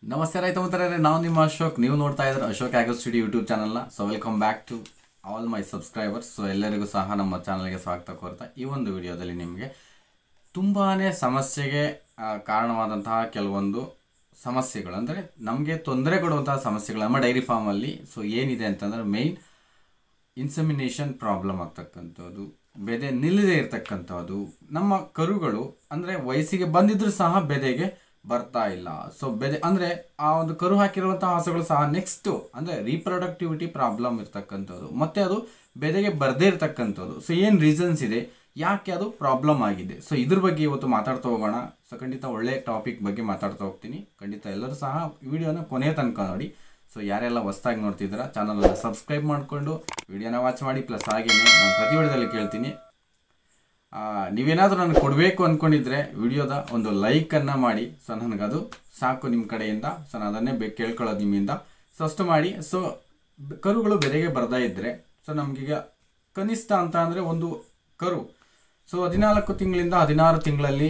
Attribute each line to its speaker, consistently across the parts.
Speaker 1: ನಮಸ್ತೆ ರೈತ ಮಿತ್ರರೇ, ನಾವು ನಿಮ್ಮ ಅಶೋಕ್. ನೀವು ನೋಡ್ತಾ ಇದ್ರೆ ಅಶೋಕ್ ಆಗ್ರೋ ಸ್ಟುಡಿಯೋ ಯೂಟ್ಯೂಬ್ ಚಾನಲ್ನ. So welcome back to all my subscribers. So ಎಲ್ಲರಿಗೂ ಸಹ ನಮ್ಮ ಚಾನಲ್ಗೆ ಸ್ವಾಗತ ಕೋರ್ತಾ ಈ ಒಂದು ವಿಡಿಯೋದಲ್ಲಿ ನಿಮಗೆ ತುಂಬಾ ಸಮಸ್ಯೆಗೆ ಕಾರಣವಾದಂತಹ ಕೆಲವೊಂದು ಸಮಸ್ಯೆಗಳು, ಅಂದರೆ ನಮಗೆ ತೊಂದರೆ ಕೊಡುವಂತಹ ಸಮಸ್ಯೆಗಳು ನಮ್ಮ ಡೈರಿ ಫಾರ್ಮಲ್ಲಿ. ಸೊ ಏನಿದೆ ಅಂತಂದರೆ ಮೇಯ್ನ್ ಇನ್ಸೆಮಿನೇಷನ್ ಪ್ರಾಬ್ಲಮ್ ಆಗ್ತಕ್ಕಂಥದ್ದು, ಬೆದೆ ನಿಲ್ಲದೆ ಇರ್ತಕ್ಕಂಥದ್ದು. ನಮ್ಮ ಕರುಗಳು ಅಂದರೆ ವಯಸ್ಸಿಗೆ ಬಂದಿದ್ರೂ ಸಹ ಬೆದೆಗೆ ಬರ್ತಾ ಇಲ್ಲ. ಸೊ ಬೆದೆ ಅಂದರೆ ಆ ಒಂದು ಕರು ಹಾಕಿರುವಂತಹ ಹಸುಗಳು ಸಹ ನೆಕ್ಸ್ಟು ಅಂದರೆ ರೀಪ್ರೊಡಕ್ಟಿವಿಟಿ ಪ್ರಾಬ್ಲಮ್ ಇರ್ತಕ್ಕಂಥದ್ದು, ಮತ್ತು ಅದು ಬೆದೆಗೆ ಬರದೇ ಇರ್ತಕ್ಕಂಥದ್ದು. ಸೊ ಏನು ರೀಸನ್ಸ್ ಇದೆ, ಯಾಕೆ ಅದು ಪ್ರಾಬ್ಲಮ್ ಆಗಿದೆ, ಸೊ ಇದ್ರ ಬಗ್ಗೆ ಇವತ್ತು ಮಾತಾಡ್ತಾ ಹೋಗೋಣ. ಸೊ ಖಂಡಿತ ಒಳ್ಳೆ ಟಾಪಿಕ್ ಬಗ್ಗೆ ಮಾತಾಡ್ತಾ ಹೋಗ್ತೀನಿ. ಖಂಡಿತ ಎಲ್ಲರೂ ಸಹ ವಿಡಿಯೋನ ಕೊನೆಯ ತನಕ ನೋಡಿ. ಸೊ ಯಾರೆಲ್ಲ ಹೊಸ್ದಾಗಿ ನೋಡ್ತಿದ್ದೀರಾ ಚಾನಲನ್ನು ಸಬ್ಸ್ಕ್ರೈಬ್ ಮಾಡಿಕೊಂಡು ವಿಡಿಯೋನ ವಾಚ್ ಮಾಡಿ. ಪ್ಲಸ್ ಹಾಗೆಯೇ ನಾನು ಪ್ರತಿ ವಿಡಿಯೋದಲ್ಲಿ ಕೇಳ್ತೀನಿ, ನೀವೇನಾದರೂ ನನಗೆ ಕೊಡಬೇಕು ಅಂದ್ಕೊಂಡಿದ್ರೆ ವಿಡಿಯೋದ ಒಂದು ಲೈಕನ್ನು ಮಾಡಿ. ಸೊ ನನಗದು ಸಾಕು ನಿಮ್ಮ ಕಡೆಯಿಂದ. ಸೊ ನಾನು ಅದನ್ನೇ ಕೇಳ್ಕೊಳ್ಳೋದು ನಿಮ್ಮಿಂದ. ಸೊ ಅಷ್ಟು ಮಾಡಿ. ಸೊ ಕರುಗಳು ಬೆದೆಗೆ ಬರ್ತಾ ಇದ್ದರೆ, ಸೊ ನಮಗೀಗ ಕನಿಷ್ಠ ಅಂತ ಅಂದರೆ ಒಂದು ಕರು ಸೊ 14 ತಿಂಗಳಿಂದ 16 ತಿಂಗಳಲ್ಲಿ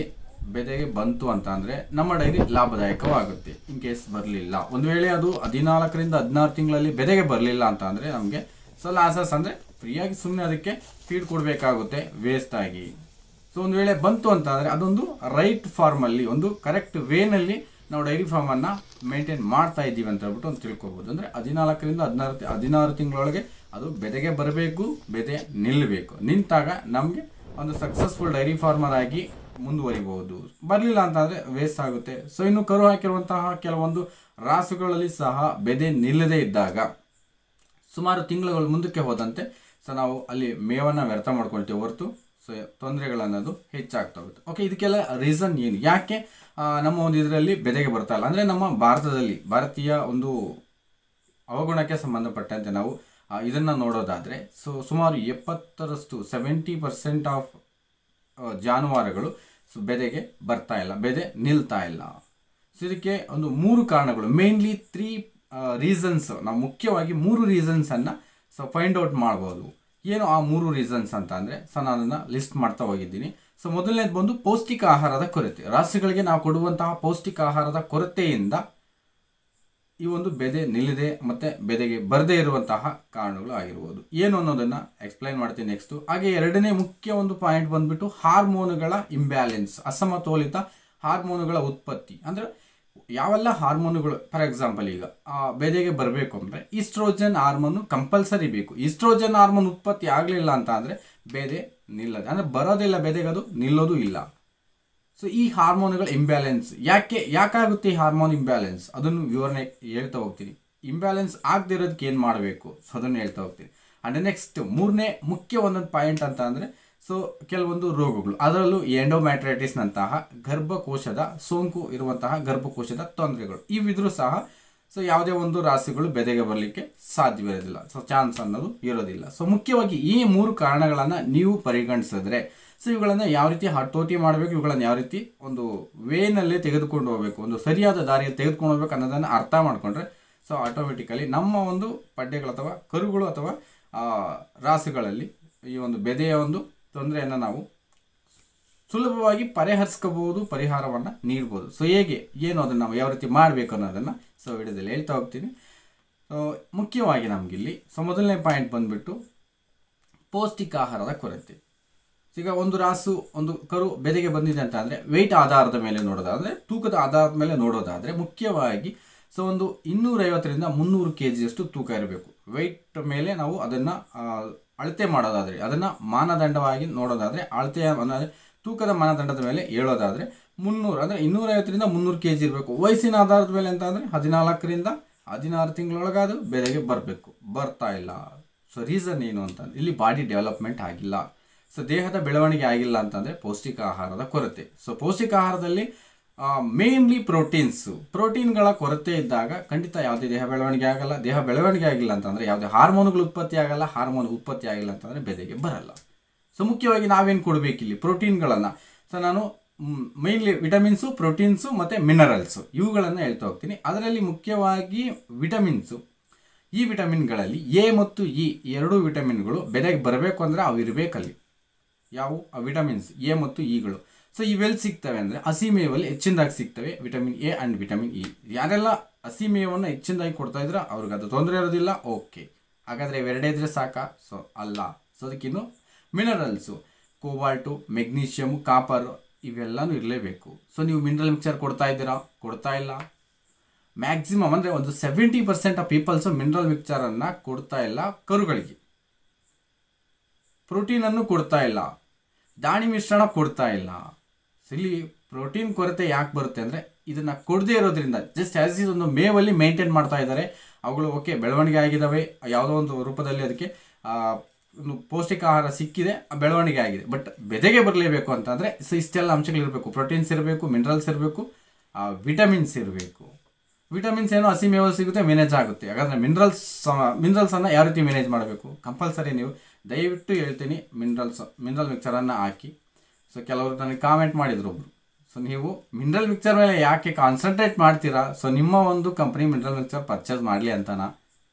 Speaker 1: ಬೆದೆಗೆ ಬಂತು ಅಂತ ಅಂದರೆ ನಮ್ಮ ಡೈರಿ ಲಾಭದಾಯಕವಾಗುತ್ತೆ. ಇನ್ ಕೇಸ್ ಬರಲಿಲ್ಲ, ಒಂದು ವೇಳೆ ಅದು 14ರಿಂದ 16 ತಿಂಗಳಲ್ಲಿ ಬೆದೆಗೆ ಬರಲಿಲ್ಲ ಅಂತ ಅಂದರೆ ನಮಗೆ ಸೊ ಲಾಸಸ್, ಅಂದರೆ ಫ್ರೀಯಾಗಿ ಸುಮ್ಮನೆ ಅದಕ್ಕೆ ಫೀಡ್ ಕೊಡಬೇಕಾಗುತ್ತೆ ವೇಸ್ಟ್ ಆಗಿ. ಸೊ ಒಂದು ವೇಳೆ ಬಂತು ಅಂತ ಅಂದರೆ ಅದೊಂದು ರೈಟ್ ಫಾರ್ಮಲ್ಲಿ, ಒಂದು ಕರೆಕ್ಟ್ ವೇನಲ್ಲಿ ನಾವು ಡೈರಿ ಫಾರ್ಮನ್ನು ಮೇಂಟೈನ್ ಮಾಡ್ತಾ ಇದ್ದೀವಿ ಅಂತ ಹೇಳ್ಬಿಟ್ಟು ಒಂದು ತಿಳ್ಕೊಬೋದು. ಅಂದರೆ 14ರಿಂದ 16 ತಿಂಗಳೊಳಗೆ ಅದು ಬೆದೆಗೆ ಬರಬೇಕು, ಬೆದೆ ನಿಲ್ಲಬೇಕು. ನಿಂತಾಗ ನಮಗೆ ಒಂದು ಸಕ್ಸಸ್ಫುಲ್ ಡೈರಿ ಫಾರ್ಮರ್ ಆಗಿ ಮುಂದುವರಿಬಹುದು. ಬರಲಿಲ್ಲ ಅಂತಂದರೆ ವೇಸ್ಟ್ ಆಗುತ್ತೆ. ಸೊ ಇನ್ನು ಕರು ಹಾಕಿರುವಂತಹ ಕೆಲವೊಂದು ರಾಸುಗಳಲ್ಲಿ ಸಹ ಬೆದೆ ನಿಲ್ಲದೇ ಇದ್ದಾಗ ಸುಮಾರು ತಿಂಗಳುಗಳು ಮುಂದಕ್ಕೆ ಹೋದಂತೆ ಸೊ ನಾವು ಅಲ್ಲಿ ಮೇವನ್ನು ವ್ಯರ್ಥ ಮಾಡ್ಕೊಳ್ತೀವಿ ಹೊರತು ಸೊ ತೊಂದರೆಗಳನ್ನೋದು ಹೆಚ್ಚಾಗ್ತಾ ಹೋಗುತ್ತೆ. ಓಕೆ, ಇದಕ್ಕೆಲ್ಲ ರೀಸನ್ ಏನು, ಯಾಕೆ ನಮ್ಮ ಒಂದು ಇದರಲ್ಲಿ ಬೆದೆಗೆ ಬರ್ತಾ ಇಲ್ಲ ಅಂದರೆ ನಮ್ಮ ಭಾರತೀಯ ಒಂದು ಅವಗುಣಕ್ಕೆ ಸಂಬಂಧಪಟ್ಟಂತೆ ನಾವು ಇದನ್ನು ನೋಡೋದಾದರೆ ಸೊ ಸುಮಾರು 70% ಆಫ್ ಜಾನುವಾರುಗಳು ಸೊ ಬೆದೆಗೆ ಬರ್ತಾ ಇಲ್ಲ, ಬೆದೆ ನಿಲ್ತಾ ಇಲ್ಲ. ಸೊ ಇದಕ್ಕೆ ಒಂದು 3 ಕಾರಣಗಳು, ಮೇನ್ಲಿ 3 ರೀಸನ್ಸ್. ನಾವು ಮುಖ್ಯವಾಗಿ 3 ರೀಸನ್ಸನ್ನು ಸೊ ಫೈಂಡ್ ಔಟ್ ಮಾಡ್ಬೋದು. ಏನು ಆ 3 ರೀಸನ್ಸ್ ಅಂತ ಅಂದರೆ ಸೊ ನಾನು ಅದನ್ನು ಲಿಸ್ಟ್ ಮಾಡ್ತಾ ಹೋಗಿದ್ದೀನಿ. ಸೊ ಮೊದಲನೇದು ಬಂದು ಪೌಷ್ಟಿಕ ಆಹಾರದ ಕೊರತೆ. ರಾಸುಗಳಿಗೆ ನಾವು ಕೊಡುವಂತಹ ಪೌಷ್ಟಿಕ ಆಹಾರದ ಕೊರತೆಯಿಂದ ಈ ಒಂದು ಬೆದೆ ನಿಲ್ಲದೆ ಮತ್ತು ಬೆದೆಗೆ ಬರದೇ ಇರುವಂತಹ ಕಾರಣಗಳು ಆಗಿರ್ಬೋದು. ಏನು ಅನ್ನೋದನ್ನು ಎಕ್ಸ್ಪ್ಲೈನ್ ಮಾಡ್ತೀನಿ ನೆಕ್ಸ್ಟು. ಹಾಗೆ ಎರಡನೇ ಮುಖ್ಯ ಒಂದು ಪಾಯಿಂಟ್ ಬಂದುಬಿಟ್ಟು ಹಾರ್ಮೋನುಗಳ ಇಂಬ್ಯಾಲೆನ್ಸ್, ಅಸಮತೋಲಿತ ಹಾರ್ಮೋನುಗಳ ಉತ್ಪತ್ತಿ. ಅಂದರೆ ಯಾವೆಲ್ಲ ಹಾರ್ಮೋನುಗಳು, ಫಾರ್ ಎಕ್ಸಾಂಪಲ್ ಈಗ ಬೆದೆಗೆ ಬರಬೇಕು ಅಂದರೆ ಈಸ್ಟ್ರೋಜನ್ ಹಾರ್ಮೋನು ಕಂಪಲ್ಸರಿ ಬೇಕು. ಈಸ್ಟ್ರೋಜನ್ ಹಾರ್ಮೋನ್ ಉತ್ಪತ್ತಿ ಆಗಲಿಲ್ಲ ಅಂತ ಅಂದರೆ ಬೆದೆ ನಿಲ್ಲದೆ, ಅಂದರೆ ಬರೋದಿಲ್ಲ, ಬೆದೆಗೆ ಅದು ನಿಲ್ಲೋದು ಇಲ್ಲ. ಸೊ ಈ ಹಾರ್ಮೋನುಗಳ ಇಂಬ್ಯಾಲೆನ್ಸ್ ಯಾಕಾಗುತ್ತೆ ಈ ಹಾರ್ಮೋನ್ ಇಂಬ್ಯಾಲೆನ್ಸ್, ಅದನ್ನು ವಿವರಣೆ ಹೇಳ್ತಾ ಹೋಗ್ತೀನಿ. ಇಂಬ್ಯಾಲೆನ್ಸ್ ಆಗದಿರೋದಕ್ಕೆ ಏನು ಮಾಡಬೇಕು ಸೊ ಅದನ್ನು ಹೇಳ್ತಾ ಹೋಗ್ತೀನಿ. ಆ್ಯಂಡ್ ನೆಕ್ಸ್ಟ್ 3ನೇ ಮುಖ್ಯ ಒಂದೊಂದು ಪಾಯಿಂಟ್ ಅಂತ ಅಂದರೆ ಸೊ ಕೆಲವೊಂದು ರೋಗಗಳು, ಅದರಲ್ಲೂ ಎಂಡೋಮ್ಯಾಟ್ರೈಟಿಸ್ನಂತಹ ಗರ್ಭಕೋಶದ ಸೋಂಕು ಇರುವಂತಹ ಗರ್ಭಕೋಶದ ತೊಂದರೆಗಳು ಇವಿದ್ರೂ ಸಹ ಸೊ ಯಾವುದೇ ಒಂದು ರಾಸುಗಳು ಬೆದೆಗೆ ಬರಲಿಕ್ಕೆ ಸಾಧ್ಯವಿರೋದಿಲ್ಲ, ಸೊ ಚಾನ್ಸ್ ಅನ್ನೋದು ಇರೋದಿಲ್ಲ. ಸೊ ಮುಖ್ಯವಾಗಿ ಈ 3 ಕಾರಣಗಳನ್ನು ನೀವು ಪರಿಗಣಿಸಿದ್ರೆ ಸೊ ಇವುಗಳನ್ನು ಯಾವ ರೀತಿ ಹತೋಟಿ ಮಾಡಬೇಕು, ಇವುಗಳನ್ನು ಯಾವ ರೀತಿ ಒಂದು ವೇನಲ್ಲಿ ತೆಗೆದುಕೊಂಡು ಹೋಗಬೇಕು, ಒಂದು ಸರಿಯಾದ ದಾರಿಯಲ್ಲಿ ತೆಗೆದುಕೊಂಡು ಹೋಗ್ಬೇಕು ಅನ್ನೋದನ್ನು ಅರ್ಥ ಮಾಡಿಕೊಂಡ್ರೆ ಸೊ ಆಟೋಮೆಟಿಕಲಿ ನಮ್ಮ ಒಂದು ಪಡ್ಡೆಗಳು ಅಥವಾ ಕರುಗಳು ಅಥವಾ ರಾಸುಗಳಲ್ಲಿ ಈ ಒಂದು ಬೆದೆಯ ಒಂದು ತೊಂದರೆಯನ್ನು ನಾವು ಸುಲಭವಾಗಿ ಪರಿಹರಿಸ್ಕೋಬಹುದು, ಪರಿಹಾರವನ್ನು ನೀಡ್ಬೋದು. ಸೊ ಹೇಗೆ ಏನು ಅದನ್ನು ನಾವು ಯಾವ ರೀತಿ ಮಾಡಬೇಕು ಅನ್ನೋದನ್ನು ಸೊ ವಿಡಿಯೋದಲ್ಲಿ ಹೇಳ್ತಾ ಹೋಗ್ತೀನಿ. ಸೊ ಮುಖ್ಯವಾಗಿ ನಮಗಿಲ್ಲಿ ಸೊ ಮೊದಲನೇ ಪಾಯಿಂಟ್ ಬಂದುಬಿಟ್ಟು ಪೌಷ್ಟಿಕ ಆಹಾರದ ಕೊರತೆ. ಈಗ ಒಂದು ರಾಸು, ಒಂದು ಕರು ಬೆದೆಗೆ ಬಂದಿದೆ ಅಂತ ಅಂದರೆ ವೆಯ್ಟ್ ಆಧಾರದ ಮೇಲೆ ನೋಡೋದಾದರೆ, ತೂಕದ ಆಧಾರದ ಮೇಲೆ ನೋಡೋದಾದರೆ ಮುಖ್ಯವಾಗಿ ಸೊ ಒಂದು 250ರಿಂದ 300 kg ತೂಕ ಇರಬೇಕು. ವೆಯ್ಟ್ ಮೇಲೆ ನಾವು ಅದನ್ನು ಅಳತೆ ಮಾಡೋದಾದರೆ, ಅದನ್ನು ಮಾನದಂಡವಾಗಿ ನೋಡೋದಾದರೆ, ಅಳತೆಯ ತೂಕದ ಮಾನದಂಡದ ಮೇಲೆ ಹೇಳೋದಾದರೆ 300 ಅಂದರೆ 250ರಿಂದ 300 kg ಇರಬೇಕು. ವಯಸ್ಸಿನ ಆಧಾರದ ಮೇಲೆ ಅಂತ ಅಂದರೆ 14ರಿಂದ 16 ತಿಂಗಳೊಳಗಾದರೂ ಬೆದೆಗೆ ಬರಬೇಕು, ಬರ್ತಾ ಇಲ್ಲ. ಸೊ ರೀಸನ್ ಏನು ಅಂತಂದರೆ ಇಲ್ಲಿ ಬಾಡಿ ಡೆವಲಪ್ಮೆಂಟ್ ಆಗಿಲ್ಲ, ಸೊ ದೇಹದ ಬೆಳವಣಿಗೆ ಆಗಿಲ್ಲ ಅಂತಂದರೆ ಪೌಷ್ಟಿಕ ಆಹಾರದ ಕೊರತೆ. ಸೊ ಪೌಷ್ಟಿಕ ಆಹಾರದಲ್ಲಿ ಮೇನ್ಲಿ ಪ್ರೋಟೀನ್ಗಳ ಕೊರತೆ ಇದ್ದಾಗ ಖಂಡಿತ ಯಾವುದೇ ದೇಹ ಬೆಳವಣಿಗೆ ಆಗಲ್ಲ. ದೇಹ ಬೆಳವಣಿಗೆ ಆಗಿಲ್ಲ ಅಂತಂದರೆ ಯಾವುದೇ ಹಾರ್ಮೋನುಗಳು ಉತ್ಪತ್ತಿ ಆಗಲ್ಲ. ಹಾರ್ಮೋನ್ ಉತ್ಪತ್ತಿ ಆಗಿಲ್ಲ ಅಂತಂದರೆ ಬೆದೆಗೆ ಬರಲ್ಲ. ಸೊ ಮುಖ್ಯವಾಗಿ ನಾವೇನು ಕೊಡಬೇಕಿಲ್ಲಿ ಪ್ರೋಟೀನ್ಗಳನ್ನು. ಸೊ ನಾನು ಮೇನ್ಲಿ ವಿಟಮಿನ್ಸು, ಪ್ರೋಟೀನ್ಸು ಮತ್ತು ಮಿನರಲ್ಸು ಇವುಗಳನ್ನು ಹೇಳ್ತಾ ಹೋಗ್ತೀನಿ. ಅದರಲ್ಲಿ ಮುಖ್ಯವಾಗಿ ವಿಟಮಿನ್ಸು, ಈ ವಿಟಮಿನ್ಗಳಲ್ಲಿ ಎ ಮತ್ತು ಇ 2 ವಿಟಮಿನ್ಗಳು ಬೆದೆಗೆ ಬರಬೇಕು ಅಂದರೆ ಅವು ಇರಬೇಕಲ್ಲಿ. ಯಾವುವು ಆ ವಿಟಮಿನ್ಸ್ ಎ ಮತ್ತು ಇಗಳು. ಸೊ ಇವೆಲ್ಲಿ ಸಿಗ್ತವೆ ಅಂದರೆ ಹಸಿ ಮೇವಲ್ಲಿ ಹೆಚ್ಚಿನದಾಗಿ ಸಿಗ್ತವೆ vitamin A and vitamin E. ಯಾರೆಲ್ಲ ಹಸಿ ಮೇವನ್ನು ಹೆಚ್ಚಿನದಾಗಿ ಕೊಡ್ತಾ ಇದ್ರೆ ಅವ್ರಿಗೆ ಅದು ತೊಂದರೆ ಇರೋದಿಲ್ಲ. ಓಕೆ, ಹಾಗಾದರೆ ಇವೆರಡೇ ಇದ್ರೆ ಸಾಕಾ? ಸೊ ಅಲ್ಲ. So ಅದಕ್ಕಿನ್ನು minerals, cobalt, magnesium, copper ಇವೆಲ್ಲನೂ ಇರಲೇಬೇಕು. ಸೊ ನೀವು ಮಿನರಲ್ ಮಿಕ್ಸರ್ ಕೊಡ್ತಾ ಇದ್ದೀರಾ? ಕೊಡ್ತಾ ಇಲ್ಲ. ಮ್ಯಾಕ್ಸಿಮಮ್ ಅಂದರೆ ಒಂದು 70% ಆಫ್ ಪೀಪಲ್ಸು ಮಿನರಲ್ ಮಿಕ್ಸರನ್ನು ಕೊಡ್ತಾ ಇಲ್ಲ ಕರುಗಳಿಗೆ. ಪ್ರೋಟೀನನ್ನು ಕೊಡ್ತಾ ಇಲ್ಲ, ದಾಣಿ ಮಿಶ್ರಣ ಕೊಡ್ತಾ ಇಲ್ಲ. ಸೊ ಇಲ್ಲಿ ಪ್ರೋಟೀನ್ ಕೊರತೆ ಯಾಕೆ ಬರುತ್ತೆ ಅಂದರೆ ಇದನ್ನು ಕೊಡದೇ ಇರೋದ್ರಿಂದ ಜಸ್ಟ್ ಆ್ಯಸ್ ಇಸ್ ಒಂದು ಮೇವಲ್ಲಿ ಮೇಂಟೈನ್ ಮಾಡ್ತಾ ಇದ್ದಾರೆ. ಅವುಗಳು ಓಕೆ ಬೆಳವಣಿಗೆ ಆಗಿದ್ದಾವೆ, ಯಾವುದೋ ಒಂದು ರೂಪದಲ್ಲಿ ಅದಕ್ಕೆ ಒಂದು ಪೌಷ್ಟಿಕ ಆಹಾರ ಸಿಕ್ಕಿದೆ, ಬೆಳವಣಿಗೆ ಆಗಿದೆ. ಬಟ್ ಬೆದೆಗೆ ಬರಲೇಬೇಕು ಅಂತಂದರೆ ಸೊ ಇಷ್ಟೆಲ್ಲ ಅಂಶಗಳಿರಬೇಕು. ಪ್ರೋಟೀನ್ಸ್ ಇರಬೇಕು, ಮಿನರಲ್ಸ್ ಇರಬೇಕು, ವಿಟಮಿನ್ಸ್ ಇರಬೇಕು. ವಿಟಮಿನ್ಸ್ ಏನೋ ಹಸಿ ಮೇವಲ್ಲಿ ಸಿಗುತ್ತೆ, ಮ್ಯಾನೇಜ್ ಆಗುತ್ತೆ. ಹಾಗಾದರೆ ಮಿನರಲ್ಸನ್ನು ಯಾವ ರೀತಿ ಮ್ಯಾನೇಜ್ ಮಾಡಬೇಕು? ಕಂಪಲ್ಸರಿ ನೀವು ದಯವಿಟ್ಟು ಹೇಳ್ತೀನಿ ಮಿನರಲ್ ಮಿಕ್ಸರನ್ನು ಹಾಕಿ. ಸೊ ಕೆಲವರು ನನಗೆ ಕಾಮೆಂಟ್ ಮಾಡಿದ್ರು ಒಬ್ಬರು, ಸೊ ನೀವು ಮಿನರಲ್ ಮಿಕ್ಸರ್ ಮೇಲೆ ಯಾಕೆ ಕಾನ್ಸಂಟ್ರೇಟ್ ಮಾಡ್ತೀರಾ? ಸೊ ನಿಮ್ಮ ಒಂದು ಕಂಪ್ನಿ ಮಿನರಲ್ ಮಿಕ್ಸರ್ ಪರ್ಚೇಸ್ ಮಾಡಲಿ ಅಂತನಾ?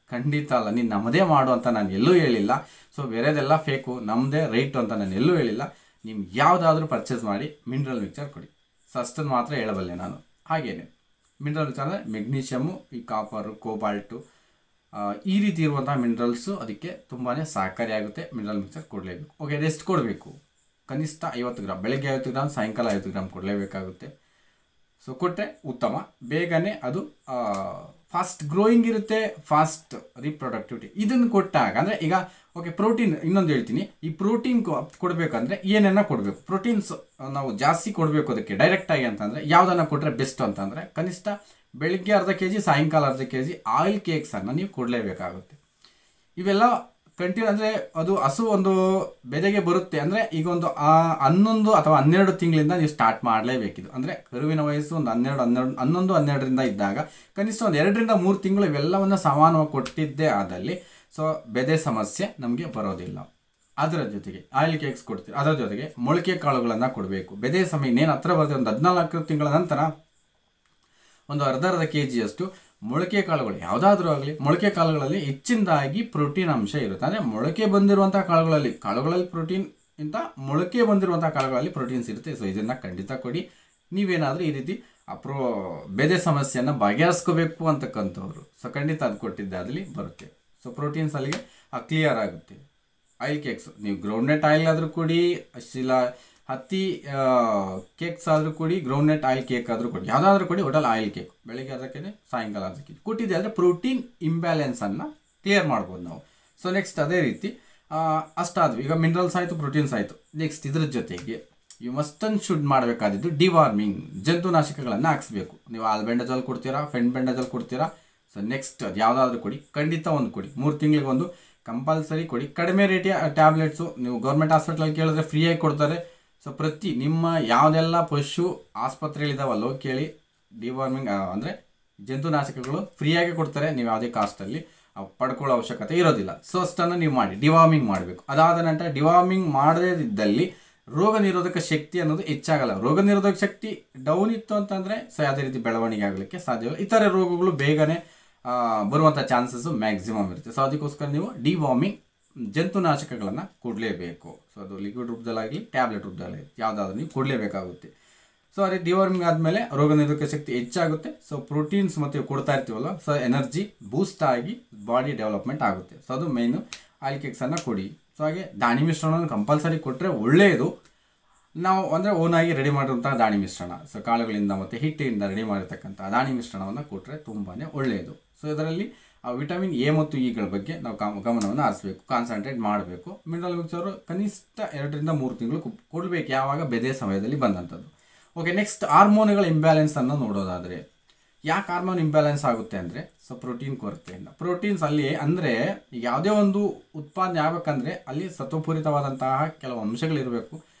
Speaker 1: ಖಂಡಿತ ಅಲ್ಲ. ನೀನು ನಮ್ಮದೇ ಮಾಡು ಅಂತ ನಾನು ಎಲ್ಲೂ ಹೇಳಿಲ್ಲ. ಸೊ ಬೇರೆದೆಲ್ಲ ಫೇಕು, ನಮ್ಮದೇ ರೈಟು ಅಂತ ನಾನು ಎಲ್ಲೂ ಹೇಳಿಲ್ಲ. ನೀವು ಯಾವುದಾದ್ರೂ ಪರ್ಚೇಸ್ ಮಾಡಿ ಮಿನರಲ್ ಮಿಕ್ಸರ್ ಕೊಡಿ. ಸೊ ಅಷ್ಟನ್ನು ಮಾತ್ರ ಹೇಳಬಲ್ಲೆ ನಾನು. ಹಾಗೇನೆ ಮಿನರಲ್ ಮಿಕ್ಸರ್ ಅಂದರೆ ಮೆಗ್ನೀಷಿಯಮ್ಮು, ಈ ಕಾಪರು, ಕೋಬಾಲ್ಟು ಈ ರೀತಿ ಇರುವಂಥ ಮಿನರಲ್ಸು ಅದಕ್ಕೆ ತುಂಬಾ ಸಹಕಾರಿಯಾಗುತ್ತೆ. ಮಿನರಲ್ ಮಿಕ್ಸರ್ ಕೊಡಲೇಬೇಕು. ಓಕೆ, ಎಷ್ಟು ಕೊಡಬೇಕು? ಕನಿಷ್ಠ 50 ಗ್ರಾಮ್, ಬೆಳಗ್ಗೆ 50 ಗ್ರಾಮ್, ಸಾಯಂಕಾಲ 50 ಗ್ರಾಮ್ ಕೊಡಲೇಬೇಕಾಗುತ್ತೆ. ಸೊ ಕೊಟ್ಟರೆ ಉತ್ತಮ. ಬೇಗನೆ ಅದು ಫಾಸ್ಟ್ ಗ್ರೋಯಿಂಗ್ ಇರುತ್ತೆ, ಫಾಸ್ಟ್ ರೀಪ್ರೊಡಕ್ಟಿವಿಟಿ. ಇದನ್ನು ಕೊಟ್ಟಾಗ ಅಂದರೆ ಈಗ ಓಕೆ ಪ್ರೋಟೀನ್ ಇನ್ನೊಂದು ಹೇಳ್ತೀನಿ. ಈ ಪ್ರೋಟೀನ್ ಕೊಡಬೇಕಂದ್ರೆ ಏನೇನ ಕೊಡಬೇಕು? ಪ್ರೋಟೀನ್ಸ್ ನಾವು ಜಾಸ್ತಿ ಕೊಡಬೇಕು ಅದಕ್ಕೆ ಡೈರೆಕ್ಟಾಗಿ ಅಂತಂದರೆ ಯಾವುದನ್ನು ಕೊಟ್ಟರೆ ಬೆಸ್ಟ್ ಅಂತಂದರೆ ಕನಿಷ್ಠ ಬೆಳಗ್ಗೆ ಅರ್ಧ kg, ಸಾಯಂಕಾಲ ಅರ್ಧ kg ಆಯಿಲ್ ಕೇಕ್ಸನ್ನು ನೀವು ಕೊಡಲೇಬೇಕಾಗುತ್ತೆ. ಇವೆಲ್ಲ ಕಂಟಿನ್ಯೂ ಅಂದರೆ ಅದು ಹಸು ಒಂದು ಬೆದೆಗೆ ಬರುತ್ತೆ ಅಂದರೆ ಈಗ ಒಂದು 11 ಅಥವಾ 12 ತಿಂಗಳಿಂದ ನೀವು ಸ್ಟಾರ್ಟ್ ಮಾಡಲೇಬೇಕಿದು. ಅಂದರೆ ಕರುವಿನ ವಯಸ್ಸು ಒಂದು 11-12ರಿಂದ ಇದ್ದಾಗ ಕನಿಷ್ಠ ಒಂದು 2-3 ತಿಂಗಳು ಇವೆಲ್ಲವನ್ನು ಸಮಾನವಾಗಿ ಕೊಟ್ಟಿದ್ದೇ ಆದಲ್ಲಿ ಸೊ ಬೆದೆ ಸಮಸ್ಯೆ ನಮಗೆ ಬರೋದಿಲ್ಲ. ಅದರ ಜೊತೆಗೆ ಆಯಿಲ್ ಕೇಕ್ಸ್ ಕೊಡ್ತೀವಿ, ಅದರ ಜೊತೆಗೆ ಮೊಳಕೆ ಕಾಳುಗಳನ್ನು ಕೊಡಬೇಕು. ಬೆದೆ ಸಮಯ ಇನ್ನೇನು ಹತ್ರ ಬರುತ್ತೆ, ಒಂದು 14 ತಿಂಗಳ ನಂತರ ಒಂದು ಅರ್ಧ kg ಮೊಳಕೆ ಕಾಳುಗಳು ಯಾವುದಾದ್ರೂ ಆಗಲಿ, ಮೊಳಕೆ ಕಾಳುಗಳಲ್ಲಿ ಹೆಚ್ಚಿನದಾಗಿ ಪ್ರೋಟೀನ್ ಅಂಶ ಇರುತ್ತೆ. ಅಂದರೆ ಮೊಳಕೆ ಬಂದಿರುವಂಥ ಕಾಳುಗಳಲ್ಲಿ ಪ್ರೋಟೀನ್ ಇಂಥ ಮೊಳಕೆ ಬಂದಿರುವಂಥ ಕಾಳುಗಳಲ್ಲಿ ಪ್ರೋಟೀನ್ಸ್ ಇರುತ್ತೆ. ಸೊ ಇದನ್ನು ಖಂಡಿತ ಕೊಡಿ. ನೀವೇನಾದರೂ ಈ ರೀತಿ ಬೆದೆ ಸಮಸ್ಯೆಯನ್ನು ಬಗೆಹರಿಸ್ಕೋಬೇಕು ಅಂತಕ್ಕಂಥವ್ರು ಸೊ ಖಂಡಿತ ಅದು ಕೊಟ್ಟಿದ್ದಾದಲ್ಲಿ ಬರುತ್ತೆ. ಸೊ ಪ್ರೋಟೀನ್ಸ್ ಅಲ್ಲಿಗೆ ಕ್ಲಿಯರ್ ಆಗುತ್ತೆ. ಆಯಿಲ್ ಕೇಕ್ಸ್ ನೀವು ಗ್ರೌಂಡ್ನಟ್ ಆಯಿಲ್ ಆದರೂ ಕೊಡಿ, ಇಲ್ಲ ಹತ್ತಿ ಕೇಕ್ಸ್ ಆದರೂ ಕೊಡಿ, ಗ್ರೌಂಡ್ನಟ್ ಆಯಿಲ್ ಕೇಕ್ ಆದರೂ ಕೊಡಿ, ಯಾವುದಾದ್ರೂ ಕೊಡಿ, ಒಟ್ಟಲ್ಲಿ ಆಯಿಲ್ ಕೇಕ್ ಬೆಳಗ್ಗೆ ಅದಕ್ಕೆ ಸಾಯಂಕಾಲ ಅದಕ್ಕೆ ಕೊಟ್ಟಿದ್ದೆ ಆದರೆ ಪ್ರೋಟೀನ್ ಇಂಬ್ಯಾಲೆನ್ಸನ್ನು ಕ್ಲಿಯರ್ ಮಾಡ್ಬೋದು ನಾವು. ಸೊ ನೆಕ್ಸ್ಟ್ ಅದೇ ರೀತಿ ಅಷ್ಟಾದ್ವು. ಈಗ ಮಿನರಲ್ಸ್ ಆಯಿತು, ಪ್ರೋಟೀನ್ಸ್ ಆಯಿತು. ನೆಕ್ಸ್ಟ್ ಇದ್ರ ಜೊತೆಗೆ ಯು ಮಸ್ಟ್ ಅಂಡ್ ಶುಡ್ ಮಾಡಬೇಕಾದಿದ್ದು ಡಿವಾರ್ಮಿಂಗ್, ಜಂತುನಾಶಕಗಳನ್ನು ಹಾಕ್ಸ್ಬೇಕು. ನೀವು ಆಲ್ಬೆಂಡಜಾಲ್ ಕೊಡ್ತೀರಾ, ಫೆನ್ಬೆಂಡಜಾಲ್ ಕೊಡ್ತೀರಾ. ಸೊ ನೆಕ್ಸ್ಟ್ ಅದು ಯಾವುದಾದ್ರೂ ಕೊಡಿ, ಖಂಡಿತ ಒಂದು ಕೊಡಿ. 3 ತಿಂಗಳಿಗೆ ಒಂದು ಕಂಪಲ್ಸರಿ ಕೊಡಿ. ಕಡಿಮೆ ರೇಟಿಯ ಟ್ಯಾಬ್ಲೆಟ್ಸು ನೀವು ಗೌರ್ಮೆಂಟ್ ಹಾಸ್ಪಿಟ್ಲಲ್ಲಿ ಕೇಳಿದ್ರೆ ಫ್ರೀಯಾಗಿ ಕೊಡ್ತಾರೆ. ಸೊ ಪ್ರತಿ ನಿಮ್ಮ ಯಾವುದೆಲ್ಲ ಪಶು ಆಸ್ಪತ್ರೆಗಳಿದಾವಲ್ಲ ಹೋಗಿ ಕೇಳಿ, ಡಿವಾರ್ಮಿಂಗ್ ಅಂದರೆ ಜಂತುನಾಶಕಗಳು ಫ್ರೀಯಾಗಿ ಕೊಡ್ತಾರೆ. ನೀವು ಯಾವುದೇ ಕಾಸ್ಟಲ್ಲಿ ಪಡ್ಕೊಳ್ಳೋ ಅವಶ್ಯಕತೆ ಇರೋದಿಲ್ಲ. ಸೊ ಅಷ್ಟನ್ನು ನೀವು ಮಾಡಿ, ಡಿವಾರ್ಮಿಂಗ್ ಮಾಡಬೇಕು. ಅದಾದ ನಂತರ ಡಿವಾರ್ಮಿಂಗ್ ಮಾಡದೇ ಇದ್ದಲ್ಲಿ ರೋಗ ನಿರೋಧಕ ಶಕ್ತಿ ಅನ್ನೋದು ಹೆಚ್ಚಾಗಲ್ಲ. ರೋಗ ನಿರೋಧಕ ಶಕ್ತಿ ಡೌನ್ ಇತ್ತು ಅಂತಂದರೆ ಸೊ ಯಾವುದೇ ರೀತಿ ಬೆಳವಣಿಗೆ ಆಗಲಿಕ್ಕೆ ಸಾಧ್ಯವಿಲ್ಲ. ಇತರೆ ರೋಗಗಳು ಬೇಗನೆ ಬರುವಂಥ ಚಾನ್ಸಸ್ಸು ಮ್ಯಾಕ್ಸಿಮಮ್ ಇರುತ್ತೆ. ಸೊ ಅದಕ್ಕೋಸ್ಕರ ನೀವು ಡಿವಾರ್ಮಿಂಗ್ ಜಂತುನಾಶಕಗಳನ್ನು ಕೊಡಲೇಬೇಕು. ಸೊ ಅದು ಲಿಕ್ವಿಡ್ ರೂಪದಲ್ಲಾಗಲಿ ಟ್ಯಾಬ್ಲೆಟ್ ರೂಪದಲ್ಲಾಗಲಿ ಯಾವುದಾದ್ರೂ ನೀವು ಕೊಡಲೇಬೇಕಾಗುತ್ತೆ. ಸೊ ಅದೇ ಡಿವಾರ್ಮಿಂಗ್ ಆದಮೇಲೆ ರೋಗ ನಿರೋಧಕ ಶಕ್ತಿ ಹೆಚ್ಚಾಗುತ್ತೆ. ಸೊ ಪ್ರೋಟೀನ್ಸ್ ಮತ್ತು ಕೊಡ್ತಾ ಇರ್ತೀವಲ್ಲ, ಸೊ ಎನರ್ಜಿ ಬೂಸ್ಟ್ ಆಗಿ ಬಾಡಿ ಡೆವಲಪ್ಮೆಂಟ್ ಆಗುತ್ತೆ. ಸೊ ಅದು ಮೇಯ್ನು. ಆಯಿಲ್ ಕೇಕ್ಸನ್ನು ಕೊಡಿ. ಸೊ ಹಾಗೆ ದಾಣಿ ಮಿಶ್ರಣವನ್ನು ಕಂಪಲ್ಸರಿ ಕೊಟ್ಟರೆ ಒಳ್ಳೆಯದು. ನಾವು ಅಂದರೆ ಓನಾಗಿ ರೆಡಿ ಮಾಡಿರುವಂಥ ದಾಣಿ ಮಿಶ್ರಣ, ಸೊ ಕಾಳುಗಳಿಂದ ಮತ್ತು ಹಿಟ್ಟಿನಿಂದ ರೆಡಿ ಮಾಡಿರ್ತಕ್ಕಂಥ ದಾಣಿ ಮಿಶ್ರಣವನ್ನು ಕೊಟ್ಟರೆ ತುಂಬಾ ಒಳ್ಳೆಯದು. ಸೊ ಇದರಲ್ಲಿ ವಿಟಮಿನ್ ಎ ಮತ್ತು ಇಗಳ ಬಗ್ಗೆ ನಾವು ಗಮನವನ್ನು ಹರಿಸಬೇಕು, ಕಾನ್ಸಂಟ್ರೇಟ್ ಮಾಡಬೇಕು. ಮಿನರಲ್ ಮಿಕ್ಸರು ಕನಿಷ್ಠ 2-3 ತಿಂಗಳು ಕೊಡಬೇಕು, ಯಾವಾಗ ಬೆದೆ ಸಮಯದಲ್ಲಿ ಬಂದಂಥದ್ದು. ಓಕೆ, ನೆಕ್ಸ್ಟ್ ಹಾರ್ಮೋನ್ಗಳ ಇಂಬ್ಯಾಲೆನ್ಸನ್ನು ನೋಡೋದಾದರೆ ಯಾಕೆ ಹಾರ್ಮೋನ್ ಇಂಬ್ಯಾಲೆನ್ಸ್ ಆಗುತ್ತೆ ಅಂದರೆ ಸೊ ಪ್ರೋಟೀನ್ ಕೊರತೆಯಿಂದ. ಪ್ರೋಟೀನ್ಸ್ ಅಲ್ಲಿ ಅಂದರೆ ಈಗ ಯಾವುದೇ ಒಂದು ಉತ್ಪಾದನೆ ಆಗಬೇಕಂದ್ರೆ ಅಲ್ಲಿ ಸತ್ವಪೂರಿತವಾದಂತಹ ಕೆಲವು ಅಂಶಗಳಿರಬೇಕು.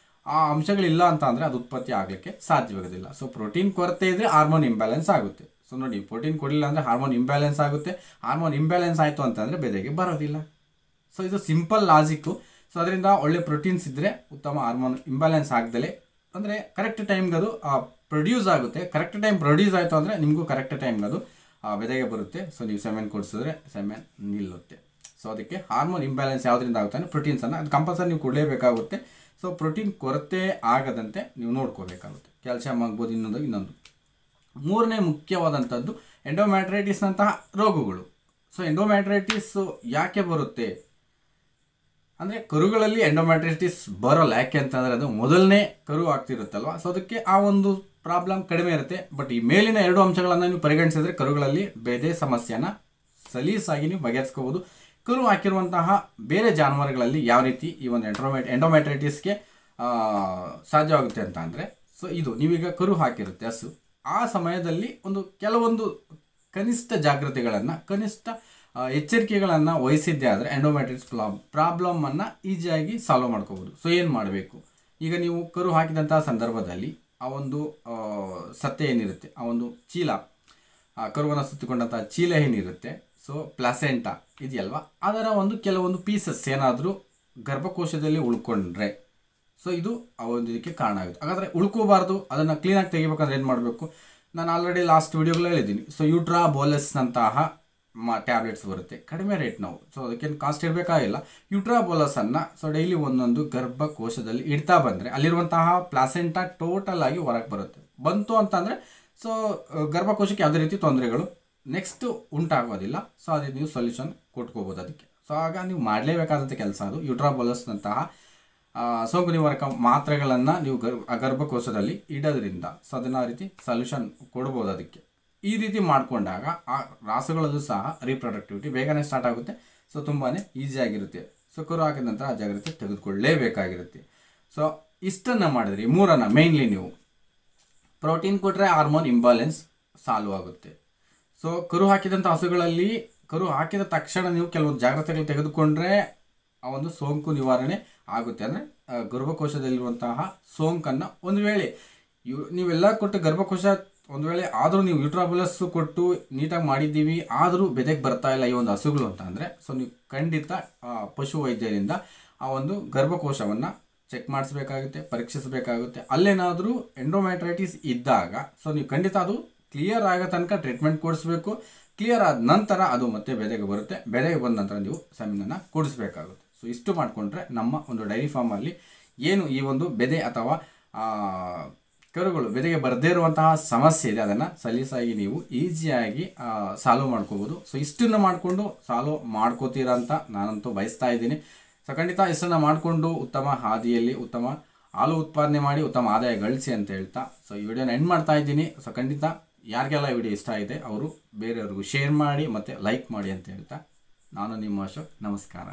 Speaker 1: ಆ ಅಂಶಗಳಿಲ್ಲ ಅಂತ ಅಂದರೆ ಅದು ಉತ್ಪತ್ತಿ ಆಗಲಿಕ್ಕೆ ಸಾಧ್ಯವಾಗೋದಿಲ್ಲ. ಸೊ ಪ್ರೋಟೀನ್ ಕೊರತೆ ಇದ್ದರೆ ಹಾರ್ಮೋನ್ ಇಂಬ್ಯಾಲೆನ್ಸ್ ಆಗುತ್ತೆ. ಸೊ ನೋಡಿ, ಪ್ರೋಟೀನ್ ಕೊಡಲಿಲ್ಲ ಅಂದರೆ ಹಾರ್ಮೋನ್ ಇಂಬ್ಯಾಲೆನ್ಸ್ ಆಗುತ್ತೆ. ಹಾರ್ಮೋನ್ ಇಂಬ್ಯಾಲೆನ್ಸ್ ಆಯಿತು ಅಂತಂದರೆ ಬೆದೆಗೆ ಬರೋದಿಲ್ಲ. ಸೊ ಇದು ಸಿಂಪಲ್ ಲಾಜಿಕ್ಕು. ಸೊ ಅದರಿಂದ ಒಳ್ಳೆ ಪ್ರೋಟೀನ್ಸ್ ಇದ್ದರೆ ಉತ್ತಮ, ಹಾರ್ಮೋನ್ ಇಂಬ್ಯಾಲೆನ್ಸ್ ಆಗದಲೇ ಅಂದರೆ ಕರೆಕ್ಟ್ ಟೈಮ್ಗೆ ಅದು ಪ್ರೊಡ್ಯೂಸ್ ಆಗುತ್ತೆ. ಕರೆಕ್ಟ್ ಟೈಮ್ ಪ್ರೊಡ್ಯೂಸ್ ಆಯಿತು ಅಂದರೆ ನಿಮಗೂ ಕರೆಕ್ಟ್ ಟೈಮ್ಗೆ ಅದು ಬೆದೆಗೆ ಬರುತ್ತೆ. ಸೊ ನೀವು ಸೆಮೆನ್ ಕೊಡಿಸಿದ್ರೆ ಸೆಮೆನ್ ನಿಲ್ಲುತ್ತೆ. ಸೊ ಅದಕ್ಕೆ ಹಾರ್ಮೋನ್ ಇಂಬ್ಯಾಲೆನ್ಸ್ ಯಾವುದರಿಂದ ಆಗುತ್ತೆ ಅಂದರೆ ಪ್ರೋಟೀನ್ಸನ್ನು ಅದು ಕಂಪಲ್ಸರಿ ನೀವು ಕೊಡಲೇಬೇಕಾಗುತ್ತೆ. ಸೊ ಪ್ರೋಟೀನ್ ಕೊರತೆ ಆಗದಂತೆ ನೀವು ನೋಡ್ಕೋಬೇಕಾಗುತ್ತೆ. ಕ್ಯಾಲ್ಸಿಯಂ ಆಗ್ಬೋದು, ಇನ್ನೊಂದು ಮೂರನೇ ಮುಖ್ಯವಾದಂಥದ್ದು ಎಂಡೋಮ್ಯಾಟ್ರೈಟಿಸ್ನಂತಹ ರೋಗಗಳು. ಸೊ ಎಂಡೋಮ್ಯಾಟ್ರೈಟಿಸ್ ಯಾಕೆ ಬರುತ್ತೆ ಅಂದರೆ ಕರುಗಳಲ್ಲಿ ಎಂಡೋಮ್ಯಾಟ್ರೈಟಿಸ್ ಬರೋಲ್ಲ. ಯಾಕೆ ಅಂತಂದರೆ ಅದು ಮೊದಲನೇ ಕರು ಆಗ್ತಿರುತ್ತಲ್ವ, ಸೊ ಅದಕ್ಕೆ ಆ ಒಂದು ಪ್ರಾಬ್ಲಮ್ ಕಡಿಮೆ ಇರುತ್ತೆ. ಬಟ್ ಈ ಮೇಲಿನ 2 ಅಂಶಗಳನ್ನು ನೀವು ಪರಿಗಣಿಸಿದ್ರೆ ಕರುಗಳಲ್ಲಿ ಬೇರೆ ಸಮಸ್ಯೆನ ಸಲೀಸಾಗಿ ನೀವು ಬಗೆಹರಿಸ್ಕೋಬೋದು. ಕರು ಹಾಕಿರುವಂತಹ ಬೇರೆ ಜಾನುವಾರುಗಳಲ್ಲಿ ಯಾವ ರೀತಿ ಈ ಒಂದು ಎಂಡೋಮ್ಯಾಟ್ರೈಟಿಸ್ಗೆ ಸಾಧ್ಯವಾಗುತ್ತೆ ಅಂತ ಅಂದರೆ, ಸೊ ಇದು ನೀವೀಗ ಕರು ಹಾಕಿರುತ್ತೆ ಹಸು, ಆ ಸಮಯದಲ್ಲಿ ಕೆಲವೊಂದು ಕನಿಷ್ಠ ಜಾಗೃತಿಗಳನ್ನು, ಕನಿಷ್ಠ ಎಚ್ಚರಿಕೆಗಳನ್ನು ವಹಿಸಿದ್ದೇ ಆದರೆ ಎಂಡೋಮ್ಯಾಟ್ರೈಟಿಸ್ ಪ್ರಾಬ್ಲಮನ್ನು ಈಸಿಯಾಗಿ ಸಾಲ್ವ್ ಮಾಡ್ಕೋಬೋದು. ಸೊ ಏನು ಮಾಡಬೇಕು, ಈಗ ನೀವು ಕರು ಹಾಕಿದಂತಹ ಸಂದರ್ಭದಲ್ಲಿ ಆ ಒಂದು ಸತ್ತೆ ಏನಿರುತ್ತೆ, ಆ ಒಂದು ಚೀಲ, ಕರುವನ್ನು ಸುತ್ತಿಕೊಂಡಂಥ ಚೀಲ ಏನಿರುತ್ತೆ, ಸೊ ಪ್ಲಾಸೆಂಟಾ ಇದೆಯಲ್ವಾ, ಅದರ ಕೆಲವೊಂದು ಪೀಸಸ್ ಏನಾದರೂ ಗರ್ಭಕೋಶದಲ್ಲಿ ಉಳ್ಕೊಂಡ್ರೆ ಸೊ ಇದು ಆ ಒಂದು ಇದಕ್ಕೆ ಕಾರಣ ಆಗುತ್ತೆ. ಹಾಗಾದರೆ ಉಳ್ಕೋಬಾರ್ದು, ಅದನ್ನು ಕ್ಲೀನಾಗಿ ತೆಗಿಬೇಕಂದ್ರೆ ಏನು ಮಾಡಬೇಕು, ನಾನು ಆಲ್ರೆಡಿ ಲಾಸ್ಟ್ ವಿಡಿಯೋಗಳು ಹೇಳಿದ್ದೀನಿ. ಸೊ ಯೂಟ್ರಾಬೋಲಸ್ನಂತಹ ಟ್ಯಾಬ್ಲೆಟ್ಸ್ ಬರುತ್ತೆ, ಕಡಿಮೆ ರೇಟ್ ನಾವು, ಸೊ ಅದಕ್ಕೇನು ಕಾಸ್ಟ್ ಇರಬೇಕಾಗಿಲ್ಲ. ಯೂಟ್ರಾಬೋಲಸನ್ನು ಸೊ ಡೈಲಿ ಒಂದೊಂದು ಗರ್ಭಕೋಶದಲ್ಲಿ ಇಡ್ತಾ ಬಂದರೆ ಅಲ್ಲಿರುವಂತಹ ಪ್ಲಾಸೆಂಟಾ ಟೋಟಲ್ ಆಗಿ ಹೊರಗೆ ಬಂತು ಅಂತಂದರೆ ಸೊ ಗರ್ಭಕೋಶಕ್ಕೆ ಯಾವುದೇ ರೀತಿ ತೊಂದರೆಗಳು ನೆಕ್ಸ್ಟ್ ಉಂಟಾಗೋದಿಲ್ಲ. ಸೊ ಅದಕ್ಕೆ ನೀವು ಸೊಲ್ಯೂಷನ್ ಕೊಟ್ಕೋಬೋದು ಅದಕ್ಕೆ. ಸೊ ಆಗ ನೀವು ಮಾಡಲೇಬೇಕಾದಂಥ ಕೆಲಸ ಅದು. ಯೂಟ್ರಾಬೋಲಸ್ನಂತಹ ಸೋಂಕು ನಿವಾರಕ ಮಾತ್ರೆಗಳನ್ನು ನೀವು ಗರ್ಭಕೋಶದಲ್ಲಿ ಇಡೋದ್ರಿಂದ ಸೊ ಅದನ್ನು ಆ ರೀತಿ ಸೊಲ್ಯೂಷನ್ ಕೊಡ್ಬೋದು ಅದಕ್ಕೆ. ಈ ರೀತಿ ಮಾಡಿಕೊಂಡಾಗ ಆ ರಾಸುಗಳಲ್ಲೂ ಸಹ ರೀಪ್ರೊಡಕ್ಟಿವಿಟಿ ಬೇಗನೆ ಸ್ಟಾರ್ಟ್ ಆಗುತ್ತೆ. ಸೊ ತುಂಬಾ ಈಸಿಯಾಗಿರುತ್ತೆ. ಸೊ ಕರು ಹಾಕಿದ ನಂತರ ಆ ಜಾಗ್ರತೆ ತೆಗೆದುಕೊಳ್ಳಲೇಬೇಕಾಗಿರುತ್ತೆ. ಸೊ ಇಷ್ಟನ್ನು ಮಾಡಿದ್ರಿ, ಮೂರನ್ನು ಮೇಯ್ನ್ಲಿ ನೀವು ಪ್ರೋಟೀನ್ ಕೊಟ್ಟರೆ ಹಾರ್ಮೋನ್ ಇಂಬ್ಯಾಲೆನ್ಸ್ ಸಾಲ್ವ್ ಆಗುತ್ತೆ. ಸೊ ಕರು ಹಾಕಿದಂಥ ಹಸುಗಳಲ್ಲಿ ಕರು ಹಾಕಿದ ತಕ್ಷಣ ನೀವು ಕೆಲವೊಂದು ಜಾಗ್ರತೆಗಳು ತೆಗೆದುಕೊಂಡ್ರೆ ಆ ಒಂದು ಸೋಂಕು ನಿವಾರಣೆ ಆಗುತ್ತೆ. ಅಂದರೆ ಗರ್ಭಕೋಶದಲ್ಲಿರುವಂತಹ ಸೋಂಕನ್ನು ಒಂದು ವೇಳೆ ನೀವೆಲ್ಲ ಕೊಟ್ಟು ಗರ್ಭಕೋಶ ಒಂದು ವೇಳೆ ಆದರೂ ನೀವು ಯೂಟ್ರಾಬೋಲಸ್ ಕೊಟ್ಟು ನೀಟಾಗಿ ಮಾಡಿದ್ದೀವಿ, ಆದರೂ ಬೆದೆಗೆ ಬರ್ತಾ ಇಲ್ಲ ಈ ಒಂದು ಹಸುಗಳು ಅಂತ ಅಂದರೆ ಸೊ ನೀವು ಖಂಡಿತ ಪಶು ವೈದ್ಯರಿಂದ ಆ ಒಂದು ಗರ್ಭಕೋಶವನ್ನು ಚೆಕ್ ಮಾಡಿಸ್ಬೇಕಾಗುತ್ತೆ, ಪರೀಕ್ಷಿಸಬೇಕಾಗುತ್ತೆ. ಅಲ್ಲೇನಾದರೂ ಎಂಡೋಮ್ಯಾಟ್ರೈಟಿಸ್ ಇದ್ದಾಗ ಸೊ ನೀವು ಖಂಡಿತ ಅದು ಕ್ಲಿಯರ್ ಆಗೋ ತನಕ ಟ್ರೀಟ್ಮೆಂಟ್ ಕೊಡಿಸ್ಬೇಕು. ಕ್ಲಿಯರ್ ಆದ ನಂತರ ಅದು ಮತ್ತೆ ಬೆದೆಗೆ ಬರುತ್ತೆ. ಬೆದೆಗೆ ಬಂದ ನಂತರ ನೀವು ಸೆಮಿನನ್ನು ಕೊಡಿಸ್ಬೇಕಾಗುತ್ತೆ. ಸೊ ಇಷ್ಟು ಮಾಡಿಕೊಂಡ್ರೆ ನಮ್ಮ ಒಂದು ಡೈರಿ ಫಾರ್ಮಲ್ಲಿ ಏನು ಈ ಒಂದು ಬೆದೆ ಅಥವಾ ಕರುಗಳು ಬೆದೆಗೆ ಬರದೇ ಇರುವಂತಹ ಸಮಸ್ಯೆ ಇದೆ, ಅದನ್ನು ಸಲೀಸಾಗಿ ನೀವು ಈಸಿಯಾಗಿ ಸಾಲ್ವ್ ಮಾಡ್ಕೋಬೋದು. ಸೊ ಇಷ್ಟನ್ನು ಮಾಡಿಕೊಂಡು ಸಾಲ್ವ್ ಮಾಡ್ಕೋತೀರಾ ಅಂತ ನಾನಂತೂ ಬಯಸ್ತಾ ಇದ್ದೀನಿ. ಸೊ ಖಂಡಿತ ಇಷ್ಟನ್ನು ಮಾಡಿಕೊಂಡು ಉತ್ತಮ ಹಾದಿಯಲ್ಲಿ ಉತ್ತಮ ಹಾಲು ಉತ್ಪಾದನೆ ಮಾಡಿ ಉತ್ತಮ ಆದಾಯ ಗಳಿಸಿ ಅಂತ ಹೇಳ್ತಾ ಸೊ ಈ ವಿಡಿಯೋನ ಎಂಡ್ ಮಾಡ್ತಾ ಇದ್ದೀನಿ. ಸೊ ಖಂಡಿತ ಯಾರಿಗೆಲ್ಲ ಈ ವಿಡಿಯೋ ಇಷ್ಟ ಇದೆ ಅವರು ಬೇರೆಯವ್ರಿಗೂ ಶೇರ್ ಮಾಡಿ ಮತ್ತು ಲೈಕ್ ಮಾಡಿ ಅಂತ ಹೇಳ್ತಾ ನಾನು ನಿಮ್ಮ ಅಶೋಕ್. ನಮಸ್ಕಾರ.